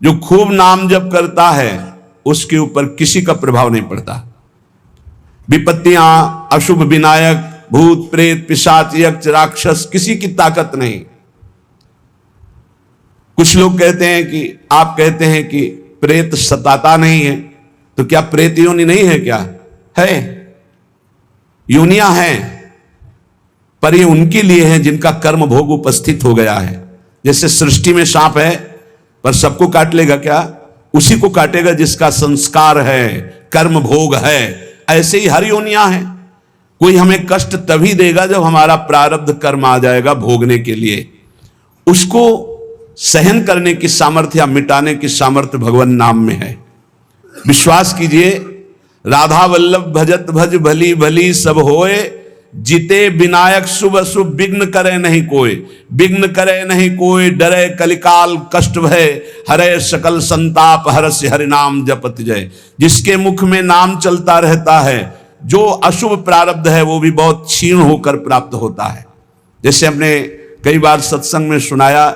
जो खूब नाम जप करता है उसके ऊपर किसी का प्रभाव नहीं पड़ता। विपत्तियां, अशुभ विनायक, भूत प्रेत, पिशाच, यक्ष, राक्षस, किसी की ताकत नहीं। कुछ लोग कहते हैं कि आप कहते हैं कि प्रेत सताता नहीं है, तो क्या प्रेत योनि नहीं है? क्या है? योनियां हैं, पर ये उनके लिए है जिनका कर्म भोग उपस्थित हो गया है। जैसे सृष्टि में सांप है, पर सबको काट लेगा क्या? उसी को काटेगा जिसका संस्कार है, कर्म भोग है। ऐसे ही हर योनियां हैं। कोई हमें कष्ट तभी देगा जब हमारा प्रारब्ध कर्म आ जाएगा भोगने के लिए। उसको सहन करने की सामर्थ्य या मिटाने की सामर्थ्य भगवान नाम में है। विश्वास कीजिए, राधा वल्लभ भजत भज भली भली सब होए, जीते विनायक शुभ अशुभ विघ्न करे नहीं कोई। विघ्न करे नहीं कोई, डरे कलिकाल कष्ट भय, हरे सकल संताप हरस्य हरि नाम जपत जय। जिसके मुख में नाम चलता रहता है, जो अशुभ प्रारब्ध है वो भी बहुत क्षीण होकर प्राप्त होता है। जैसे हमने कई बार सत्संग में सुनाया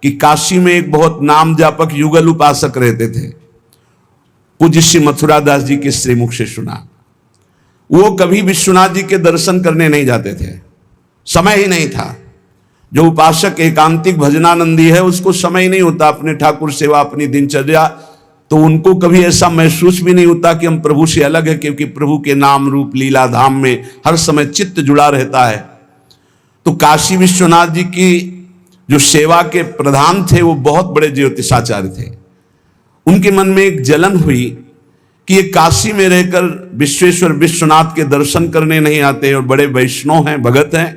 कि काशी में एक बहुत नाम जापक युगल उपासक रहते थे। पूज्य श्री मथुरा दास जी के श्रीमुख से सुना। वो कभी विश्वनाथ जी के दर्शन करने नहीं जाते थे, समय ही नहीं था। जो उपासक एकांतिक भजनानंदी है उसको समय ही नहीं होता अपने ठाकुर सेवा, अपनी दिनचर्या, तो उनको कभी ऐसा महसूस भी नहीं होता कि हम प्रभु से अलग है, क्योंकि प्रभु के नाम रूप लीला धाम में हर समय चित्त जुड़ा रहता है। तो काशी विश्वनाथ जी की जो सेवा के प्रधान थे वो बहुत बड़े ज्योतिषाचार्य थे। उनके मन में एक जलन हुई कि ये काशी में रहकर विश्वेश्वर विश्वनाथ के दर्शन करने नहीं आते और बड़े वैष्णव हैं, भगत हैं।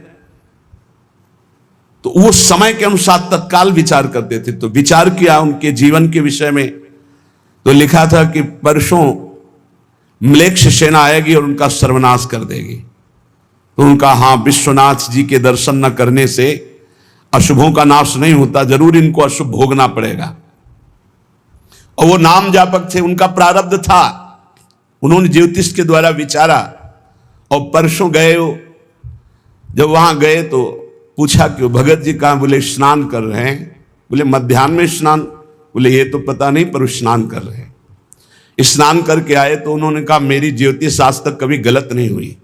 तो वो समय के अनुसार तत्काल विचार करते थे। तो विचार किया उनके जीवन के विषय में, तो लिखा था कि परसों म्लेच्छ सेना आएगी और उनका सर्वनाश कर देगी। तो उनका हाँ, विश्वनाथ जी के दर्शन न करने से अशुभों का नाश नहीं होता, जरूर इनको अशुभ भोगना पड़ेगा। और वो नाम जापक थे, उनका प्रारब्ध था। उन्होंने ज्योतिष के द्वारा विचारा और परसों गए। जब वहां गए तो पूछा कि भगत जी कहाँ? बोले स्नान कर रहे हैं। बोले मध्याह्न में स्नान? बोले ये तो पता नहीं, पर स्नान कर रहे हैं। स्नान करके आए तो उन्होंने कहा मेरी ज्योतिष आज तक कभी गलत नहीं हुई।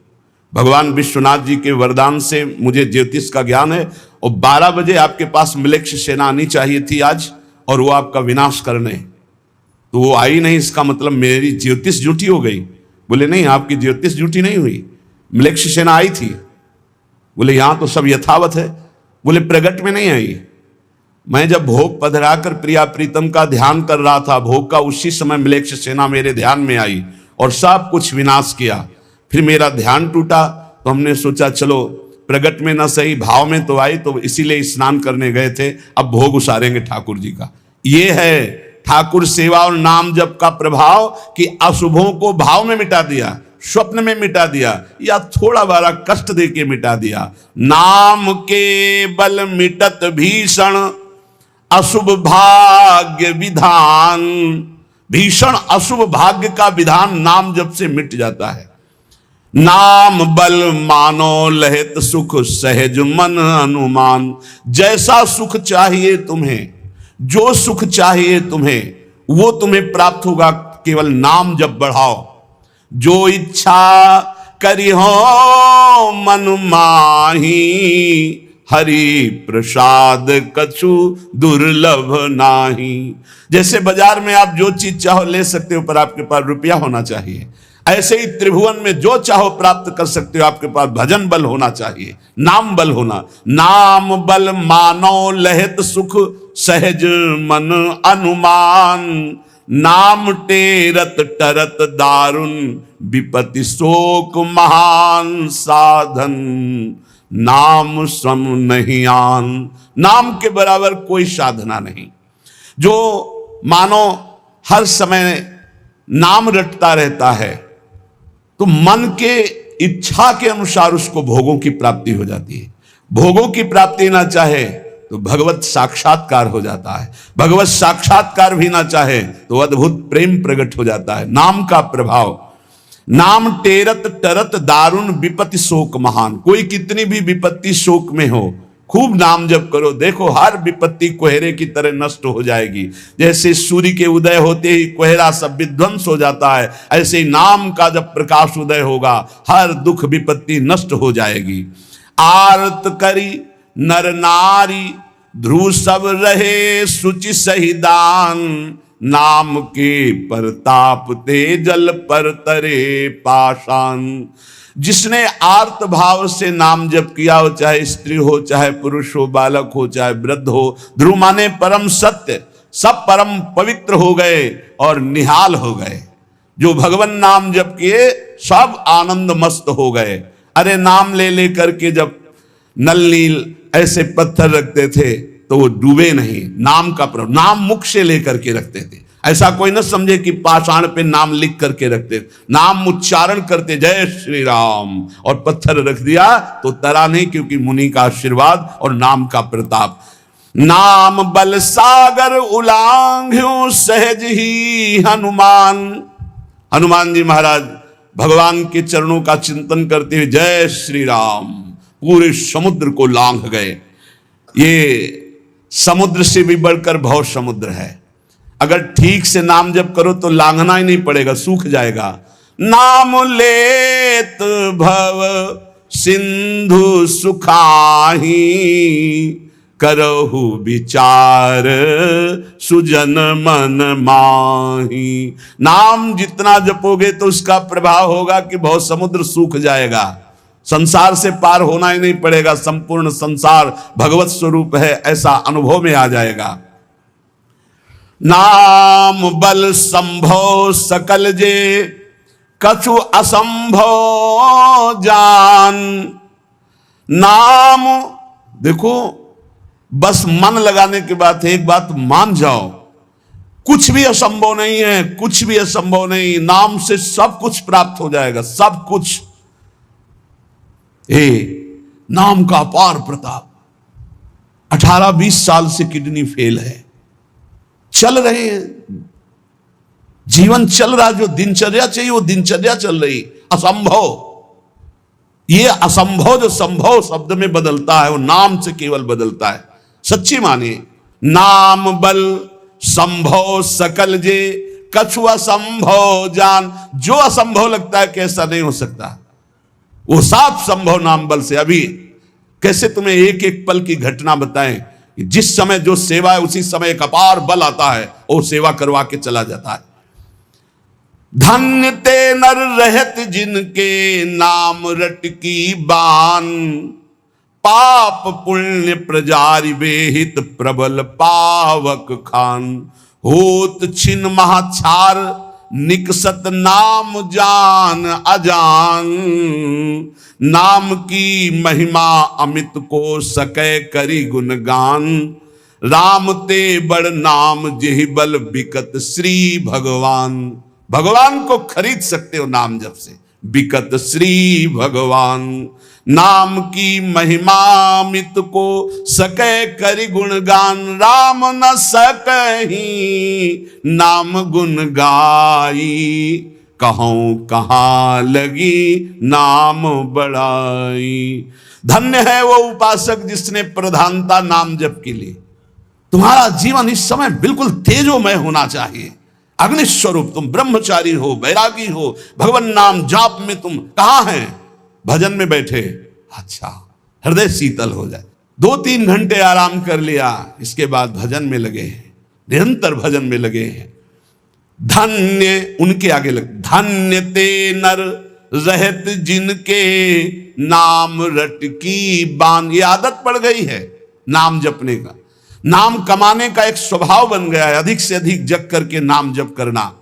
भगवान विश्वनाथ जी के वरदान से मुझे ज्योतिष का ज्ञान है, और 12 बजे आपके पास म्लेच्छ सेना आनी चाहिए थी आज, और वो आपका विनाश करने, तो वो आई नहीं। इसका मतलब मेरी ज्योतिष झूठी हो गई? बोले नहीं, आपकी ज्योतिष झूठी नहीं हुई, म्लेच्छ सेना आई थी। बोले यहां तो सब यथावत है। बोले प्रगट में नहीं आई। मैं जब भोग पधराकर प्रिया प्रीतम का ध्यान कर रहा था भोग का, उसी समय म्लेच्छ सेना मेरे ध्यान में आई और सब कुछ विनाश किया। फिर मेरा ध्यान टूटा, तो हमने सोचा चलो प्रगट में न सही, भाव में तो आई, तो इसीलिए स्नान करने गए थे, अब भोग उसारेंगे ठाकुर जी का। ये है ठाकुर सेवा और नाम जप का प्रभाव कि अशुभों को भाव में मिटा दिया, स्वप्न में मिटा दिया, या थोड़ा बारा कष्ट दे के मिटा दिया। नाम के बल मिटत भीषण अशुभ भाग्य विधान। भीषण अशुभ भाग्य का विधान नाम जप से मिट जाता है। नाम बल मानो लहित सुख सहज मन अनुमान। जैसा सुख चाहिए तुम्हें, जो सुख चाहिए तुम्हें, वो तुम्हें प्राप्त होगा, केवल नाम जब बढ़ाओ। जो इच्छा करी हो मन माही, हरि प्रसाद कछु दुर्लभ नाही। जैसे बाजार में आप जो चीज चाहो ले सकते हो, पर आपके पास रुपया होना चाहिए। ऐसे ही त्रिभुवन में जो चाहो प्राप्त कर सकते हो, आपके पास भजन बल होना चाहिए, नाम बल होना। नाम बल मानो लहित सुख सहज मन अनुमान। नाम टेरत टरत दारुण विपत्ति शोक महान साधन। नाम सम नहीं आन। नाम के बराबर कोई साधना नहीं। जो मानो हर समय नाम रटता रहता है, तो मन के इच्छा के अनुसार उसको भोगों की प्राप्ति हो जाती है। भोगों की प्राप्ति ना चाहे तो भगवत साक्षात्कार हो जाता है। भगवत साक्षात्कार भी ना चाहे तो अद्भुत प्रेम प्रकट हो जाता है। नाम का प्रभाव। नाम टेरत टरत दारुण विपत्ति शोक महान। कोई कितनी भी विपत्ति शोक में हो, खूब नाम जप करो, देखो हर विपत्ति कोहरे की तरह नष्ट हो जाएगी। जैसे सूर्य के उदय होते ही कोहरा सब विध्वंस हो जाता है, ऐसे ही नाम का जब प्रकाश उदय होगा हर दुख विपत्ति नष्ट हो जाएगी। आरत करी नर नारी ध्रुव सब रहे सुचि सहिदान, नाम के परताप ते जल पर तरे पाषाण। जिसने आर्त भाव से नाम जप किया हो, चाहे स्त्री हो, चाहे पुरुष हो, बालक हो, चाहे वृद्ध हो, ध्रुव माने परम सत्य, सब परम पवित्र हो गए और निहाल हो गए। जो भगवान नाम जप किए सब आनंद मस्त हो गए। अरे नाम ले ले करके जब नल नील ऐसे पत्थर रखते थे तो वो डूबे नहीं, नाम का प्रभाव, नाम मुख से लेकर के रखते थे। ऐसा कोई न समझे कि पाषाण पे नाम लिख करके रखते, नाम उच्चारण करते, जय श्री राम, और पत्थर रख दिया तो तरा नहीं, क्योंकि मुनि का आशीर्वाद और नाम का प्रताप। नाम बल सागर उलांघ्यो सहज ही हनुमान। हनुमान जी महाराज भगवान के चरणों का चिंतन करते हुए जय श्री राम पूरे समुद्र को लांघ गए। ये समुद्र से भी बढ़कर भव समुद्र है। अगर ठीक से नाम जप करो तो लांघना ही नहीं पड़ेगा, सूख जाएगा। नाम लेत भव सिंधु सुखाही, करहु विचार सुजन मन माही। नाम जितना जपोगे तो उसका प्रभाव होगा कि बहुत समुद्र सूख जाएगा, संसार से पार होना ही नहीं पड़ेगा, संपूर्ण संसार भगवत स्वरूप है ऐसा अनुभव में आ जाएगा। नाम बल संभव सकल जे, कछु असंभव जान। नाम देखो, बस मन लगाने के बाद एक बात मान जाओ, कुछ भी असंभव नहीं है, कुछ भी असंभव नहीं। नाम से सब कुछ प्राप्त हो जाएगा, सब कुछ। नाम का अपार प्रताप। 18-20 साल से किडनी फेल है, चल रहे हैं, जीवन चल रहा, जो दिनचर्या चाहिए वो दिनचर्या चल रही। असंभव, ये असंभव जो संभव शब्द में बदलता है वो नाम से केवल बदलता है। सच्ची मानिए, नाम बल संभव सकल जे, कछु असंभव जान। जो असंभव लगता है कैसा नहीं हो सकता, वो साफ संभव नाम बल से। अभी कैसे तुम्हें एक एक पल की घटना बताएं, जिस समय जो सेवा है उसी समय एक अपार बल आता है और सेवा करवा के चला जाता है। धन्य ते नर रहत जिनके, नाम रट की बान। पाप पुण्य प्रजारि बेहित, प्रबल पावक खान। होत छिन महाछार निकसत, नाम जान अजान। नाम की महिमा अमित को, सकै करी गुणगान। राम ते बड़ नाम जेहि बल बिकत, श्री भगवान। भगवान को खरीद सकते हो नाम जप से, बिकत श्री भगवान। नाम की महिमा अमित को, सकै करि गुणगान। राम न सकहि नाम गुण गाई, कहूं कहां लगी नाम बड़ाई। धन्य है वो उपासक जिसने प्रधानता नाम जप के लिए। तुम्हारा जीवन इस समय बिल्कुल तेजोमय होना चाहिए, अग्नि स्वरूप। तुम ब्रह्मचारी हो, बैरागी हो, भगवान नाम जाप में तुम कहां हैं? भजन में बैठे, अच्छा हृदय शीतल हो जाए। 2-3 घंटे आराम कर लिया, इसके बाद भजन में लगे हैं, निरंतर भजन में लगे हैं। धन्य, उनके आगे लग, धन्य ते नर रहत जिनके, नाम रट की बान। ये आदत पड़ गई है नाम जपने का, नाम कमाने का एक स्वभाव बन गया है। अधिक से अधिक जप करके नाम जप करना,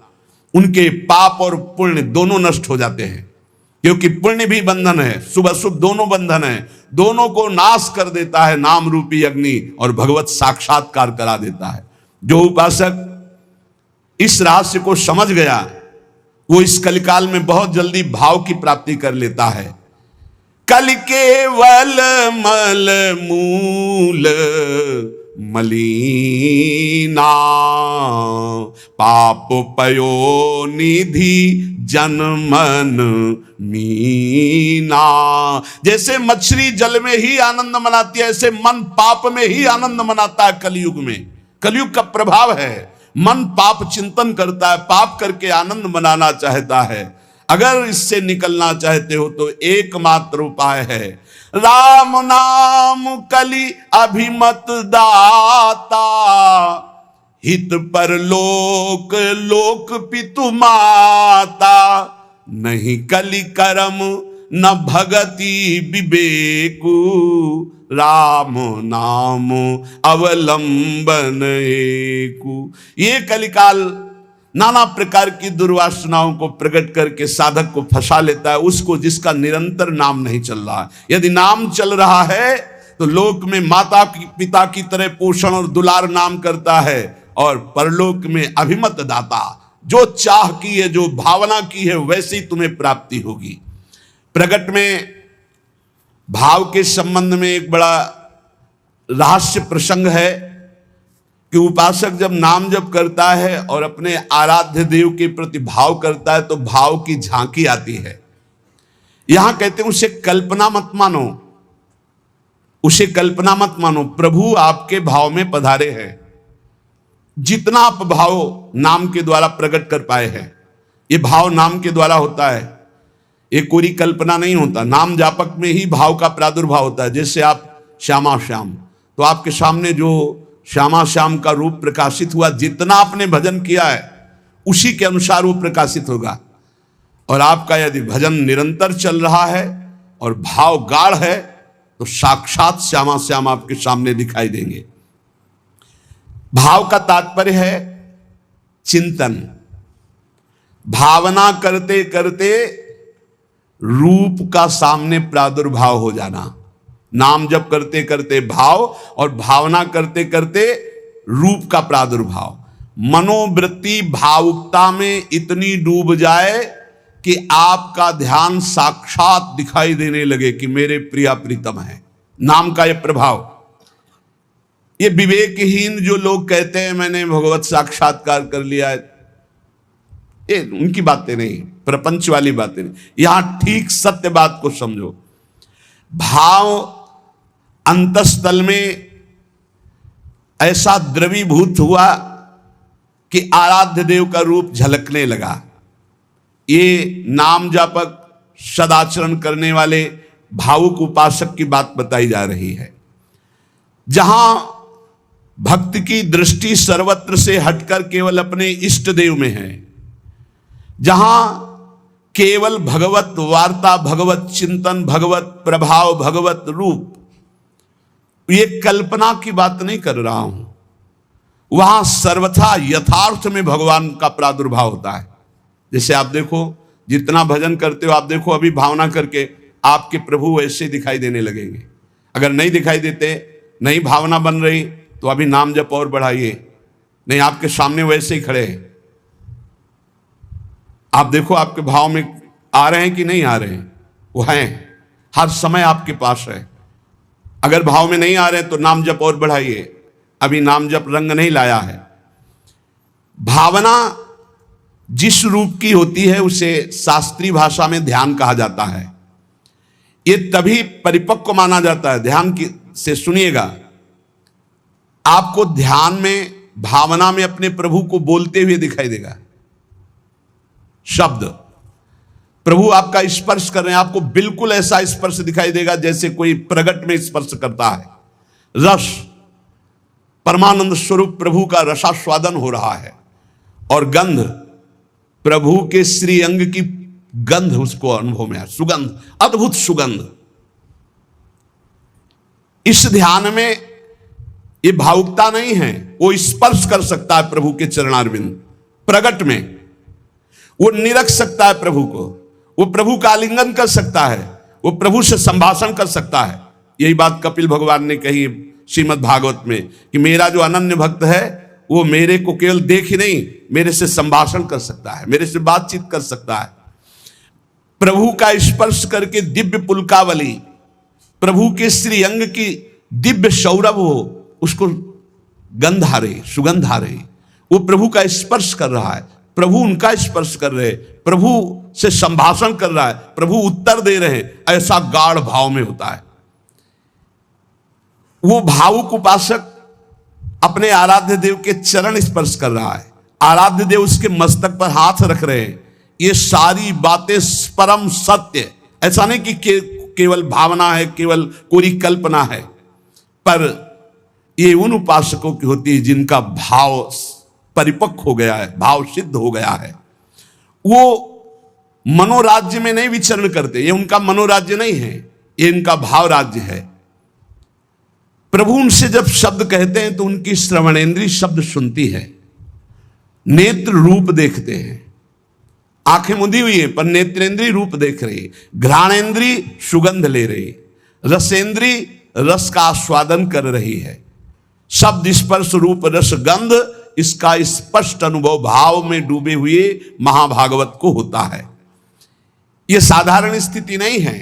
उनके पाप और पुण्य दोनों नष्ट हो जाते हैं, क्योंकि पुण्य भी बंधन है, शुभ अशुभ दोनों बंधन है। दोनों को नाश कर देता है नाम रूपी अग्नि, और भगवत साक्षात्कार करा देता है। जो उपासक इस रहस्य को समझ गया वो इस कलिकाल में बहुत जल्दी भाव की प्राप्ति कर लेता है। कल केवल मल मूल मलीना, पाप पयो निधि जन मन मीना। जैसे मछली जल में ही आनंद मनाती है, ऐसे मन पाप में ही आनंद मनाता है। कलयुग में, कलयुग का प्रभाव है, मन पाप चिंतन करता है, पाप करके आनंद मनाना चाहता है। अगर इससे निकलना चाहते हो तो एकमात्र उपाय है राम नाम कलि अभिमत दाता, हित पर लोक लोक पितु माता, नहीं कलि कर्म न भगति विवेकु, राम नाम अवलंबन एकु। ये कलिकाल नाना प्रकार की दुर्वासनाओं को प्रकट करके साधक को फंसा लेता है, उसको जिसका निरंतर नाम नहीं चल रहा। यदि नाम चल रहा है तो लोक में माता पिता की तरह पोषण और दुलार नाम करता है, और परलोक में अभिमत दाता, जो चाह की है, जो भावना की है, वैसी तुम्हें प्राप्ति होगी। प्रकट में भाव के संबंध में एक बड़ा रहस्य प्रसंग है कि उपासक जब नाम जप करता है और अपने आराध्य देव के प्रति भाव करता है तो भाव की झांकी आती है। यहां कहते हैं उसे कल्पना मत मानो, उसे कल्पना मत मानो, प्रभु आपके भाव में पधारे हैं। जितना आप भाव नाम के द्वारा प्रकट कर पाए हैं, ये भाव नाम के द्वारा होता है, ये कोई कल्पना नहीं होता। नाम जापक में ही भाव का प्रादुर्भाव होता है। जैसे आप श्यामा श्याम, तो आपके सामने जो श्यामा श्याम का रूप प्रकाशित हुआ, जितना आपने भजन किया है उसी के अनुसार वो प्रकाशित होगा। और आपका यदि भजन निरंतर चल रहा है और भाव गाढ़ है तो साक्षात श्यामा श्याम आपके सामने दिखाई देंगे। भाव का तात्पर्य है चिंतन। भावना करते करते रूप का सामने प्रादुर्भाव हो जाना। नाम जप करते करते भाव और भावना करते करते रूप का प्रादुर्भाव। मनोवृत्ति भावुकता में इतनी डूब जाए कि आपका ध्यान साक्षात दिखाई देने लगे कि मेरे प्रिया प्रीतम है। नाम का यह प्रभाव। ये विवेकहीन जो लोग कहते हैं मैंने भगवत साक्षात्कार कर लिया है, ये उनकी बातें नहीं, प्रपंच वाली बातें नहीं। यहां ठीक सत्य बात को समझो। भाव अंतस्थल में ऐसा द्रवीभूत हुआ कि आराध्य देव का रूप झलकने लगा। ये नाम जापक सदाचरण करने वाले भावुक उपासक की बात बताई जा रही है। जहां भक्त की दृष्टि सर्वत्र से हटकर केवल अपने इष्ट देव में है, जहां केवल भगवत वार्ता, भगवत चिंतन, भगवत प्रभाव, भगवत रूप, ये कल्पना की बात नहीं कर रहा हूं, वहां सर्वथा यथार्थ में भगवान का प्रादुर्भाव होता है। जैसे आप देखो, जितना भजन करते हो आप देखो, अभी भावना करके आपके प्रभु वैसे दिखाई देने लगेंगे। अगर नहीं दिखाई देते, नहीं भावना बन रही, तो अभी नाम जप और बढ़ाइए, नहीं आपके सामने वैसे ही खड़े हैं। आप देखो आपके भाव में आ रहे हैं कि नहीं आ रहे हैं, वो हैं, हर समय आपके पास है। अगर भाव में नहीं आ रहे हैं तो नाम जप और बढ़ाइए, अभी नाम जप रंग नहीं लाया है। भावना जिस रूप की होती है उसे शास्त्रीय भाषा में ध्यान कहा जाता है। ये तभी परिपक्व माना जाता है। ध्यान की से सुनिएगा, आपको ध्यान में, भावना में अपने प्रभु को बोलते हुए दिखाई देगा। शब्द प्रभु आपका स्पर्श कर रहे हैं, आपको बिल्कुल ऐसा स्पर्श दिखाई देगा जैसे कोई प्रगट में स्पर्श करता है। रस, परमानंद स्वरूप प्रभु का रसास्वादन हो रहा है। और गंध, प्रभु के श्री अंग की गंध उसको अनुभव में है, सुगंध, अद्भुत सुगंध। इस ध्यान में ये भावुकता नहीं है, वो स्पर्श कर सकता है प्रभु के चरणारविंद। प्रगट में वो निरख सकता है प्रभु को, वो प्रभु का आलिंगन कर सकता है, वो प्रभु से संभाषण कर सकता है। यही बात कपिल भगवान ने कही श्रीमद् भागवत में कि मेरा जो अनन्य भक्त है वो मेरे को केवल देख ही नहीं, मेरे से संभाषण कर सकता है, मेरे से बातचीत कर सकता है। प्रभु का स्पर्श करके दिव्य पुलकावली, प्रभु के श्री अंग की दिव्य सौरभ हो, उसको गंध आ रही, सुगंध आ रही, वो प्रभु का स्पर्श कर रहा है, प्रभु उनका स्पर्श कर रहे, प्रभु से संभाषण कर रहा है, प्रभु उत्तर दे रहे हैं, ऐसा गाढ़ भाव में होता है। वो भावुक उपासक अपने आराध्य देव के चरण स्पर्श कर रहा है, आराध्य देव उसके मस्तक पर हाथ रख रहे हैं। ये सारी बातें परम सत्य, ऐसा नहीं कि केवल भावना है, केवल कोई कल्पना है, पर ये उन उपासकों की होती है जिनका भाव परिपक्व हो गया है, भाव सिद्ध हो गया है। वो मनोराज्य में नहीं विचरण करते, ये उनका मनोराज्य नहीं है, ये इनका भाव राज्य है। प्रभु उनसे जब शब्द कहते हैं तो उनकी श्रवणेंद्रिय शब्द सुनती है, नेत्र रूप देखते हैं, आंखें मुदी हुई है पर नेत्रेंद्रिय रूप देख रही, घ्राणेंद्रिय सुगंध ले रही, रसेंद्रिय रस का आस्वादन कर रही है। शब्द स्पर्श रूप रस गंध, इसका स्पष्ट अनुभव भाव में डूबे हुए महाभागवत को होता है। यह साधारण स्थिति नहीं है,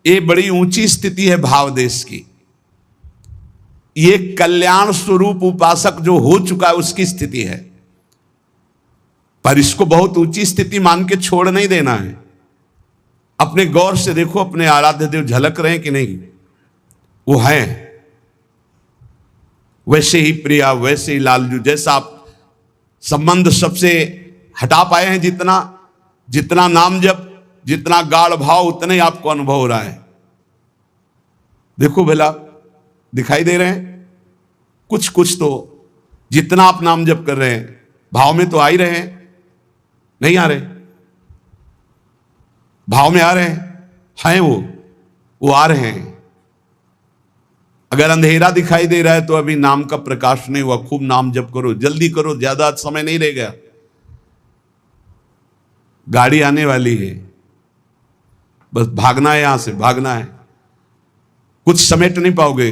ये बड़ी ऊंची स्थिति है भाव देश की। ये कल्याण स्वरूप उपासक जो हो चुका है उसकी स्थिति है, पर इसको बहुत ऊंची स्थिति मान के छोड़ नहीं देना है। अपने गौर से देखो, अपने आराध्य देव झलक रहे हैं कि नहीं? वो हैं वैसे ही प्रिया, वैसे ही लालजू, जैसा आप संबंध सबसे हटा पाए हैं, जितना नाम जप, जितना गाढ़ भाव, उतना ही आपको अनुभव हो रहा है। देखो भला, दिखाई दे रहे हैं कुछ तो, जितना आप नाम जप कर रहे हैं भाव में तो आ ही रहे हैं, नहीं आ रहे? भाव में आ रहे हैं वो आ रहे हैं। अगर अंधेरा दिखाई दे रहा है तो अभी नाम का प्रकाश नहीं हुआ। खूब नाम जप करो, जल्दी करो, ज्यादा समय नहीं रह गया, गाड़ी आने वाली है, बस भागना है, यहां से भागना है। कुछ समेट नहीं पाओगे,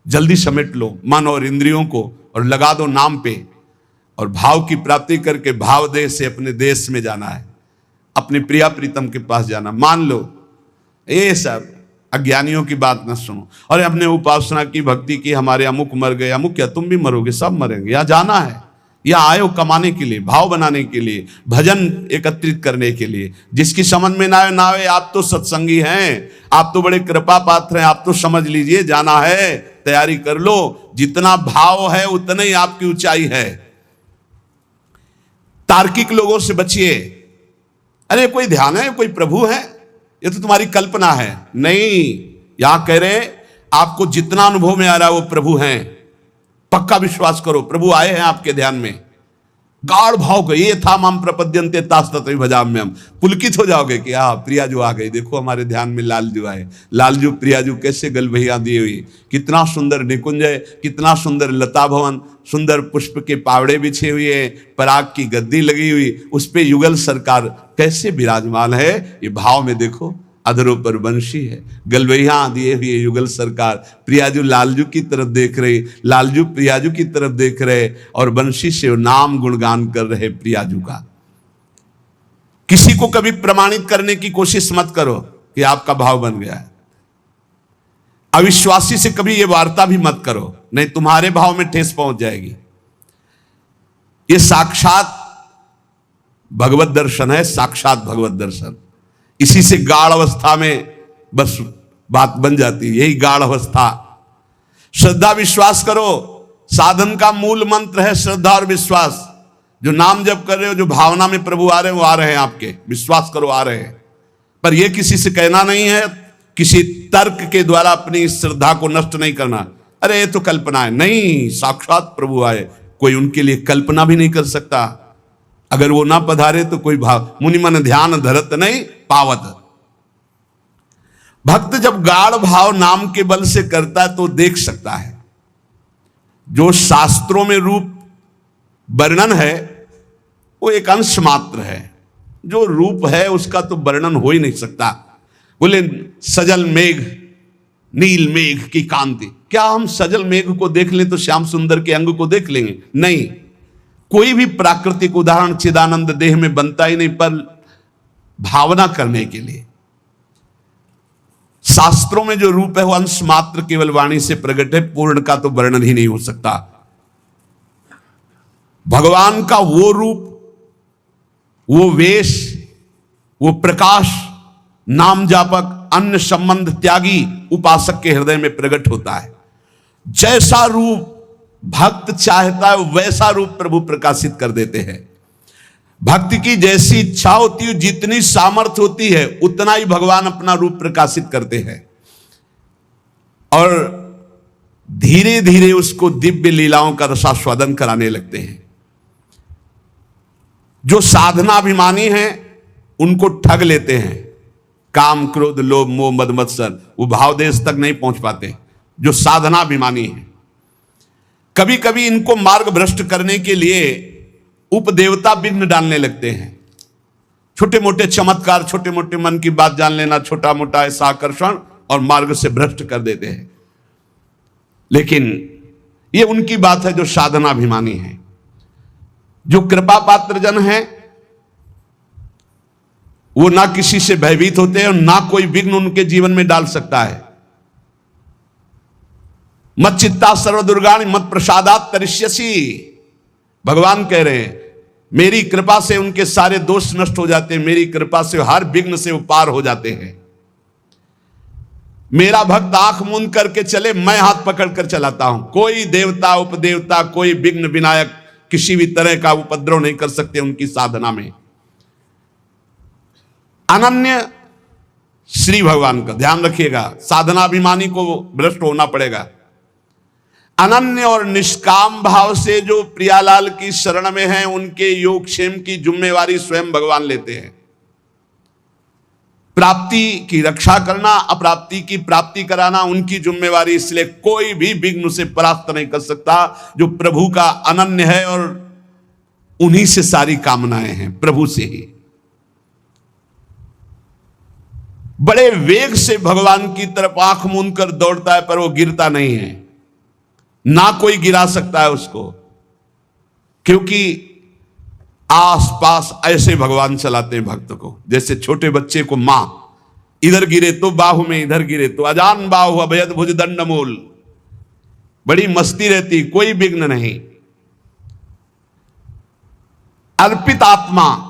जल्दी समेट लो मन और इंद्रियों को और लगा दो नाम पे, और भाव की प्राप्ति करके भाव देश से अपने देश में जाना है, अपने प्रिया प्रीतम के पास जाना। मान लो ये सब अज्ञानियों की बात न सुनो। और हमने उपासना की, भक्ति की, हमारे अमुक मर गए, अमुक क्या, तुम भी मरोगे, सब मरेंगे। यहां जाना है, यहां आए हो कमाने के लिए, भाव बनाने के लिए, भजन एकत्रित करने के लिए। जिसकी समझ में ना आए, आप तो सत्संगी हैं, आप तो बड़े कृपा पात्र हैं, आप तो समझ लीजिए, जाना है, तैयारी कर लो। जितना भाव है उतना ही आपकी ऊंचाई है। तार्किक लोगों से बचिए। अरे कोई ध्यान है, कोई प्रभु है, ये तो तुम्हारी कल्पना है। नहीं, यहां कह रहे आपको जितना अनुभव में आ रहा है वो प्रभु हैं, पक्का विश्वास करो, प्रभु आए हैं आपके ध्यान में। गाढ़ भाव का ये था, माम प्रपद्यन्ते तास तत्व भजाम्यहम्। पुलकित हो जाओगे कि हाँ प्रियाजू आ गई, देखो हमारे ध्यान में लालजू आए। लालजू प्रियाजू कैसे गलभैया दी हुई, कितना सुंदर निकुंज है, कितना सुंदर लता भवन, सुंदर पुष्प के पावड़े बिछे हुए, पराग की गद्दी लगी हुई, उस पे युगल सरकार कैसे विराजमान है। ये भाव में देखो, अधरों पर बंशी है, गलबैया दिए हुए युगल सरकार, प्रियाजू लालजू की तरफ देख रहे, लालजू प्रियाजू की तरफ देख रहे, और बंशी से नाम गुणगान कर रहे प्रियाजू का। किसी को कभी प्रमाणित करने की कोशिश मत करो कि आपका भाव बन गया है। अविश्वासी से कभी ये वार्ता भी मत करो, नहीं तुम्हारे भाव में ठेस पहुंच जाएगी। ये साक्षात भगवत दर्शन है, साक्षात भगवत दर्शन। इसी से गाढ़ अवस्था में बस बात बन जाती है, यही गाढ़ अवस्था। श्रद्धा विश्वास करो, साधन का मूल मंत्र है श्रद्धा और विश्वास। जो नाम जप कर रहे हो, जो भावना में प्रभु आ रहे हैं, वो आ रहे हैं आपके, विश्वास करो आ रहे हैं। पर यह किसी से कहना नहीं है, किसी तर्क के द्वारा अपनी श्रद्धा को नष्ट नहीं करना। अरे ये तो कल्पना है, नहीं, साक्षात प्रभु आए, कोई उनके लिए कल्पना भी नहीं कर सकता। अगर वो ना पधारे तो कोई भाव, मुनि मन ध्यान धरत नहीं पावत। भक्त जब गाढ़ भाव नाम के बल से करता है तो देख सकता है। जो शास्त्रों में रूप वर्णन है वो एक अंश मात्र है, जो रूप है उसका तो वर्णन हो ही नहीं सकता। बोले सजल मेघ, नील मेघ की कांति, क्या हम सजल मेघ को देख लें तो श्याम सुंदर के अंग को देख लेंगे? नहीं, कोई भी प्राकृतिक उदाहरण चिदानंद देह में बनता ही नहीं, पर भावना करने के लिए। शास्त्रों में जो रूप है वो अंश मात्र केवल वाणी से प्रकट है, पूर्ण का तो वर्णन ही नहीं हो सकता। भगवान का वो रूप वो वेश, वो प्रकाश नाम जापक अन्य संबंध त्यागी उपासक के हृदय में प्रकट होता है। जैसा रूप भक्त चाहता है वैसा रूप प्रभु प्रकाशित कर देते हैं। भक्ति की जैसी इच्छा होती है, जितनी सामर्थ्य होती है, उतना ही भगवान अपना रूप प्रकाशित करते हैं और धीरे धीरे उसको दिव्य लीलाओं का रसास्वादन कराने लगते हैं। जो साधनाभिमानी हैं उनको ठग लेते हैं। काम, क्रोध, लोभ, मोह, मद, मत्सर, वो भाव देश तक नहीं पहुंच पाते। जो साधनाभिमानी हैं, कभी कभी इनको मार्ग भ्रष्ट करने के लिए उपदेवता विघ्न डालने लगते हैं। छोटे मोटे चमत्कार, छोटे मोटे मन की बात जान लेना, छोटा मोटा ऐसा आकर्षण, और मार्ग से भ्रष्ट कर देते हैं। लेकिन ये उनकी बात है जो साधनाभिमानी है। जो कृपा पात्र जन है वो ना किसी से भयभीत होते हैं और ना कोई विघ्न उनके जीवन में डाल सकता है। मत चित्ता सर्वदुर्गाणि मत प्रसादात तरिष्यसि, भगवान कह रहे हैं मेरी कृपा से उनके सारे दोष नष्ट हो जाते हैं, मेरी कृपा से हर विघ्न से वो पार हो जाते हैं। मेरा भक्त आंख मूंद करके चले, मैं हाथ पकड़ कर चलाता हूं। कोई देवता, उपदेवता, कोई विघ्न विनायक किसी भी तरह का उपद्रव नहीं कर सकते उनकी साधना में। अनन्य श्री भगवान का ध्यान रखिएगा, साधनाभिमानी को भ्रष्ट होना पड़ेगा। अनन्य और निष्काम भाव से जो प्रियालाल की शरण में हैं, उनके योगक्षेम की जिम्मेवारी स्वयं भगवान लेते हैं। प्राप्ति की रक्षा करना, अप्राप्ति की प्राप्ति कराना उनकी जिम्मेवारी, इसलिए कोई भी विघ्न उसे परास्त नहीं कर सकता जो प्रभु का अनन्य है और उन्हीं से सारी कामनाएं हैं, प्रभु से ही। बड़े वेग से भगवान की तरफ आंख मूंद कर दौड़ता है, पर वो गिरता नहीं है, ना कोई गिरा सकता है उसको, क्योंकि आसपास ऐसे भगवान चलाते हैं भक्त को। जैसे छोटे बच्चे को मां इधर गिरे तो बाहु में, इधर गिरे तो अजान बाहु अभयद भुज दंड मूल, बड़ी मस्ती रहती, कोई विघ्न नहीं। अर्पित आत्मा